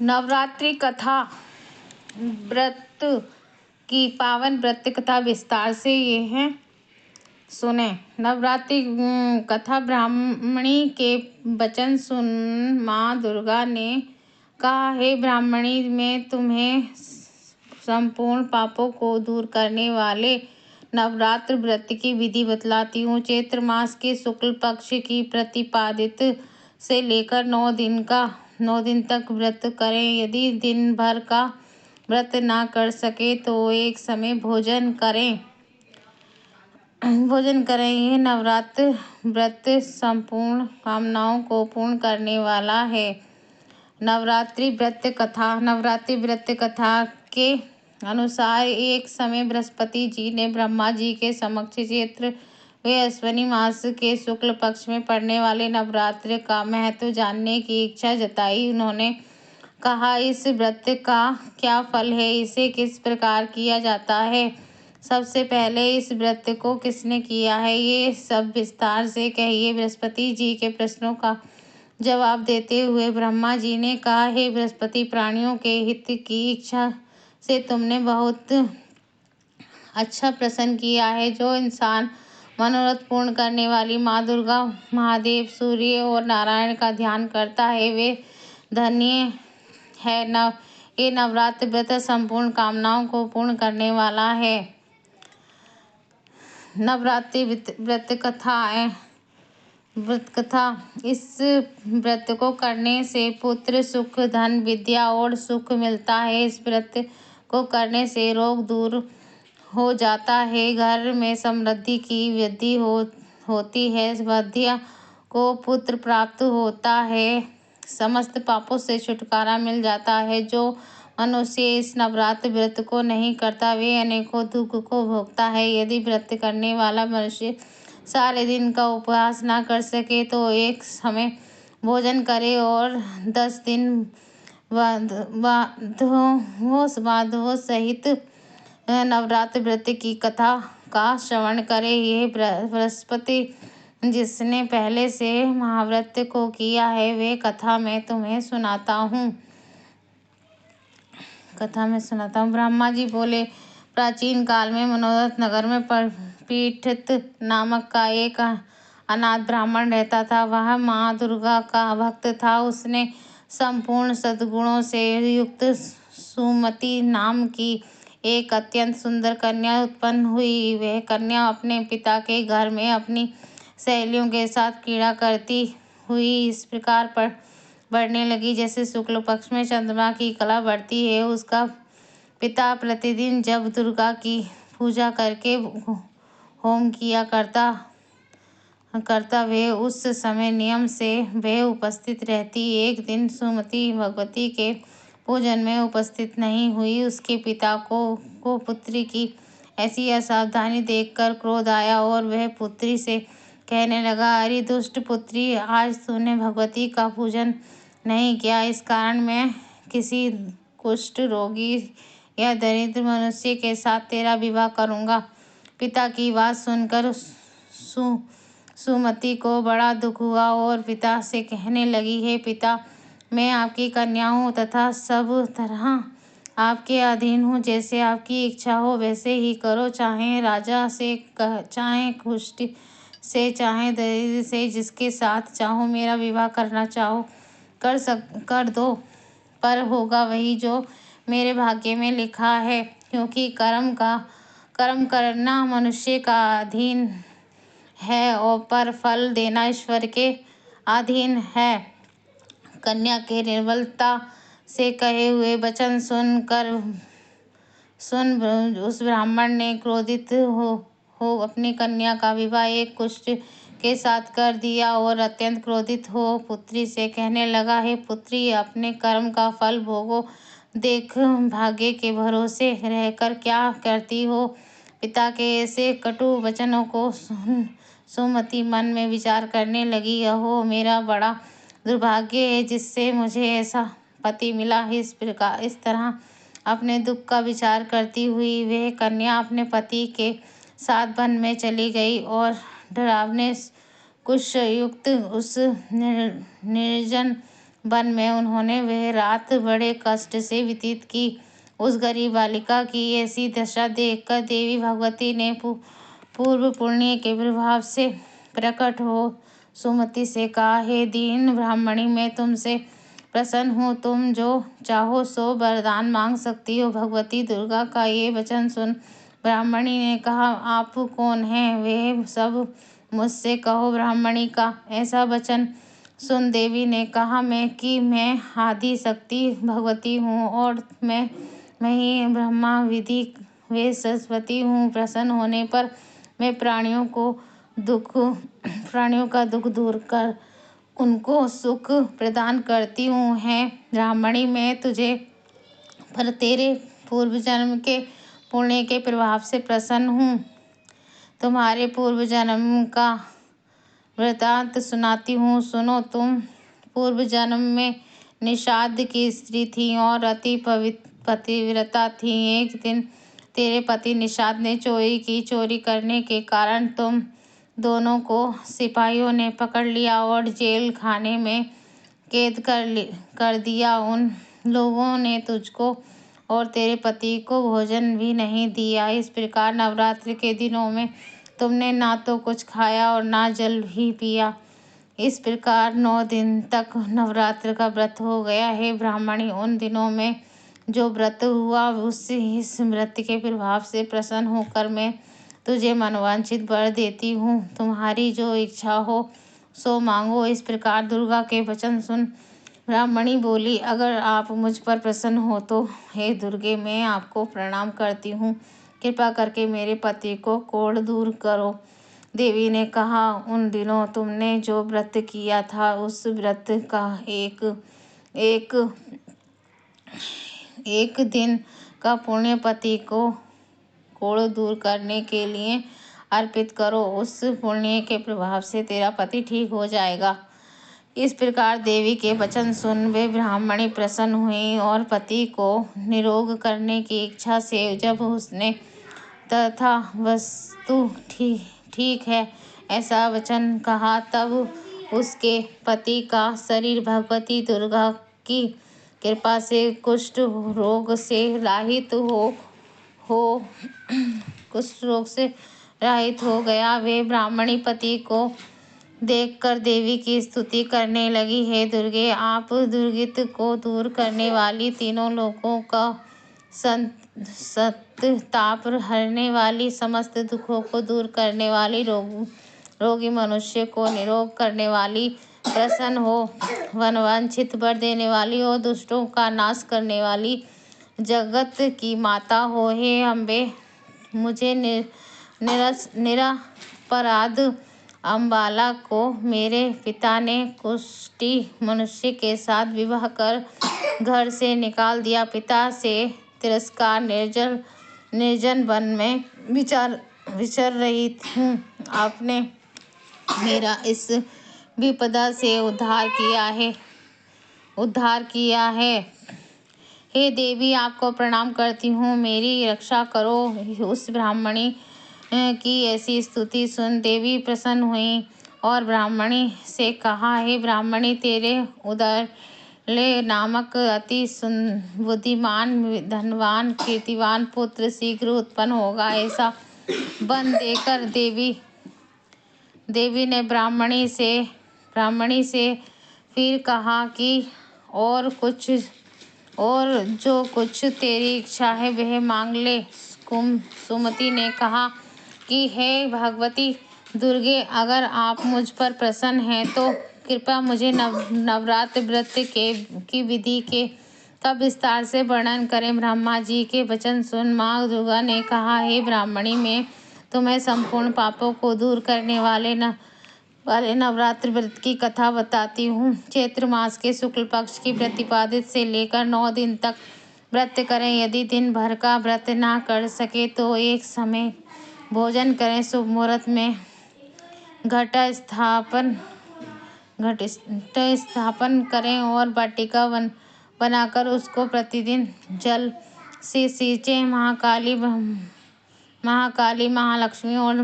नवरात्रि कथा व्रत की पावन व्रत कथा विस्तार से ये है, सुने। नवरात्रि कथा ब्राह्मणी के वचन सुन माँ दुर्गा ने कहा, हे ब्राह्मणी, मैं तुम्हें संपूर्ण पापों को दूर करने वाले नवरात्र व्रत की विधि बतलाती हूँ। चैत्र मास के शुक्ल पक्ष की प्रतिपादित से लेकर 9 दिन तक व्रत करें। यदि दिन भर का व्रत ना कर सके तो एक समय भोजन करें। यह नवरात्र व्रत संपूर्ण कामनाओं को पूर्ण करने वाला है। नवरात्रि व्रत कथा के अनुसार एक समय बृहस्पति जी ने ब्रह्मा जी के समक्ष चैत्र व अश्विनी मास के शुक्ल पक्ष में पड़ने वाले नवरात्र का महत्व जानने की इच्छा जताई। उन्होंने कहा, इस व्रत का क्या फल है, इसे किस प्रकार किया जाता है, सबसे पहले इस व्रत को किसने किया है, ये सब विस्तार से कहिए। बृहस्पति जी के प्रश्नों का जवाब देते हुए ब्रह्मा जी ने कहा, हे बृहस्पति, प्राणियों के हित की इच्छा से तुमने बहुत अच्छा प्रश्न किया है। जो इंसान मनोरथ पूर्ण करने वाली माँ दुर्गा, महादेव, सूर्य और नारायण का ध्यान करता है वे धन्य है। ये नवरात्र व्रत संपूर्ण कामनाओं को पूर्ण करने वाला है। नवरात्रि व्रत कथा। इस व्रत को करने से पुत्र, सुख, धन, विद्या और सुख मिलता है। इस व्रत को करने से रोग दूर हो जाता है, घर में समृद्धि की वृद्धि होती है, वध्या को पुत्र प्राप्त होता है, समस्त पापों से छुटकारा मिल जाता है। जो मनुष्य इस नवरात्र व्रत को नहीं करता वे अनेकों दुख को भोगता है। यदि व्रत करने वाला मनुष्य सारे दिन का उपवास ना कर सके तो एक समय भोजन करे और 10 दिन वाधवों सहित नवरात्र व्रत की कथा का श्रवण करे। यह बृहस्पति जिसने पहले से महाव्रत को किया है वे कथा मैं तुम्हें सुनाता हूँ। ब्रह्मा जी बोले, प्राचीन काल में मनोरथ नगर में पीठित नामक का एक अनाथ ब्राह्मण रहता था। वह माँ दुर्गा का भक्त था। उसने संपूर्ण सद्गुणों से युक्त सुमति नाम की एक अत्यंत सुंदर कन्या उत्पन्न हुई। वह कन्या अपने पिता के घर में अपनी सहेलियों के साथ क्रीड़ा करती हुई इस प्रकार बढ़ने लगी जैसे शुक्ल पक्ष में चंद्रमा की कला बढ़ती है। उसका पिता प्रतिदिन जब दुर्गा की पूजा करके होम किया करता वे उस समय नियम से वह उपस्थित रहती। एक दिन सुमति भगवती के पूजन में उपस्थित नहीं हुई। उसके पिता को पुत्री की ऐसी असावधानी देखकर क्रोध आया और वह पुत्री से कहने लगा, अरे दुष्ट पुत्री, आज तूने भगवती का पूजन नहीं किया, इस कारण मैं किसी कुष्ठ रोगी या दरिद्र मनुष्य के साथ तेरा विवाह करूंगा। पिता की बात सुनकर सुमति को बड़ा दुख हुआ और पिता से कहने लगी, हे पिता, मैं आपकी कन्या हूँ तथा सब तरह आपके अधीन हूँ। जैसे आपकी इच्छा हो वैसे ही करो, चाहे राजा से, चाहे कुष्ठ से, चाहे दरिद्र से, जिसके साथ चाहो मेरा विवाह करना चाहो कर दो, पर होगा वही जो मेरे भाग्य में लिखा है, क्योंकि कर्म करना मनुष्य का अधीन है और पर फल देना ईश्वर के अधीन है। कन्या के निर्बलता से कहे हुए वचन सुन उस ब्राह्मण ने क्रोधित हो अपनी कन्या का विवाह एक कुष्ठ के साथ कर दिया और अत्यंत क्रोधित हो पुत्री से कहने लगा, हे पुत्री, अपने कर्म का फल भोगो, देख भाग्य के भरोसे रहकर क्या करती हो। पिता के ऐसे कटु वचनों को सुन सुमति मन में विचार करने लगी, अहो मेरा बड़ा दुर्भाग्य है जिससे मुझे ऐसा पति मिला। इस तरह अपने दुख का विचार करती हुई वह कन्या अपने पति के साथ वन में चली गई और डरावने कुश युक्त उस निर्जन वन में उन्होंने वह रात बड़े कष्ट से व्यतीत की। उस गरीब बालिका की ऐसी दशा देखकर देवी भगवती ने पूर्व पुण्य के प्रभाव से प्रकट हो सुमति से कहा, हे दीन ब्राह्मणी, मैं तुमसे प्रसन्न हूँ। तुम जो चाहो सो वरदान मांग सकती हो। भगवती दुर्गा का ये वचन सुन ब्राह्मणी ने कहा, आप कौन हैं? वह सब मुझसे कहो। ब्राह्मणी का ऐसा वचन सुन देवी ने कहा, मैं आदि शक्ति भगवती हूँ और मैं ही ब्रह्मा विधि वे सरस्वती हूँ। प्रसन्न होने पर मैं प्राणियों का दुख दूर कर उनको सुख प्रदान करती हूँ। है ब्राह्मणी, मैं तुझे पर तेरे पूर्व जन्म के पुण्य के प्रभाव से प्रसन्न हूँ। तुम्हारे पूर्व जन्म का वृतांत सुनाती हूँ, सुनो। तुम पूर्व जन्म में निषाद की स्त्री थी और अति पतिव्रता थी। एक दिन तेरे पति निषाद ने चोरी की। चोरी करने के कारण तुम दोनों को सिपाहियों ने पकड़ लिया और जेल खाने में कैद कर दिया। उन लोगों ने तुझको और तेरे पति को भोजन भी नहीं दिया। इस प्रकार नवरात्रि के दिनों में तुमने ना तो कुछ खाया और ना जल भी पिया। इस प्रकार 9 दिन तक नवरात्र का व्रत हो गया। हे ब्राह्मणी, उन दिनों में जो व्रत हुआ इस व्रत के प्रभाव से प्रसन्न होकर मैं तुझे मनोवांछित वर देती हूँ। तुम्हारी जो इच्छा हो सो मांगो। इस प्रकार दुर्गा के वचन सुन ब्राह्मणी बोली, अगर आप मुझ पर प्रसन्न हो तो हे दुर्गे, मैं आपको प्रणाम करती हूँ। कृपा करके मेरे पति को कोढ़ दूर करो। देवी ने कहा, उन दिनों तुमने जो व्रत किया था उस व्रत का एक दिन का पुण्य पति को कोढ़ दूर करने के लिए अर्पित करो। उस पुण्य के प्रभाव से तेरा पति ठीक हो जाएगा। इस प्रकार देवी के वचन सुन वे ब्राह्मणी प्रसन्न हुई और पति को निरोग करने की इच्छा से जब उसने तथा वस्तु ठीक है ऐसा वचन कहा, तब उसके पति का शरीर भगवती दुर्गा की कृपा से कुष्ठ रोग से रहित हो गया। वे ब्राह्मणी पति को देखकर देवी की स्तुति करने लगी, हे दुर्गे, आप दुर्गति को दूर करने वाली, तीनों लोकों का संताप हरने वाली, समस्त दुखों को दूर करने वाली, रोगी मनुष्य को निरोग करने वाली, प्रसन्न हो मनवांछित वर देने वाली और दुष्टों का नाश करने वाली, जगत की माता हो। हे अम्बे, मुझे निरपराध अम्बाला को मेरे पिता ने कुष्ठी मनुष्य के साथ विवाह कर घर से निकाल दिया। पिता से तिरस्कार निर्जन वन में विचर रही हूँ। आपने मेरा इस विपदा से उद्धार किया है। हे देवी, आपको प्रणाम करती हूँ, मेरी रक्षा करो। उस ब्राह्मणी की ऐसी स्तुति सुन देवी प्रसन्न हुई और ब्राह्मणी से कहा, हे ब्राह्मणी, तेरे उदयले नामक अति बुद्धिमान, धनवान, कीर्तिवान पुत्र शीघ्र उत्पन्न होगा। ऐसा वन देकर देवी ने ब्राह्मणी से फिर कहा कि और जो कुछ तेरी इच्छा है वह मांग ले। सुमति ने कहा कि हे भगवती दुर्गे, अगर आप मुझ पर प्रसन्न हैं तो कृपया मुझे नवरात्र व्रत की विधि का विस्तार से वर्णन करें। ब्रह्मा जी के वचन सुन माँ दुर्गा ने कहा, हे ब्राह्मणी, मैं तुम्हें संपूर्ण पापों को दूर करने वाले नवरात्र व्रत की कथा बताती हूँ। चैत्र मास के शुक्ल पक्ष की प्रतिपदा से लेकर 9 दिन तक व्रत करें। यदि दिन भर का व्रत ना कर सके तो एक समय भोजन करें। शुभ मुहूर्त में घट स्थापन करें और वाटिका बनाकर उसको प्रतिदिन जल से सींचें। महाकाली, महालक्ष्मी और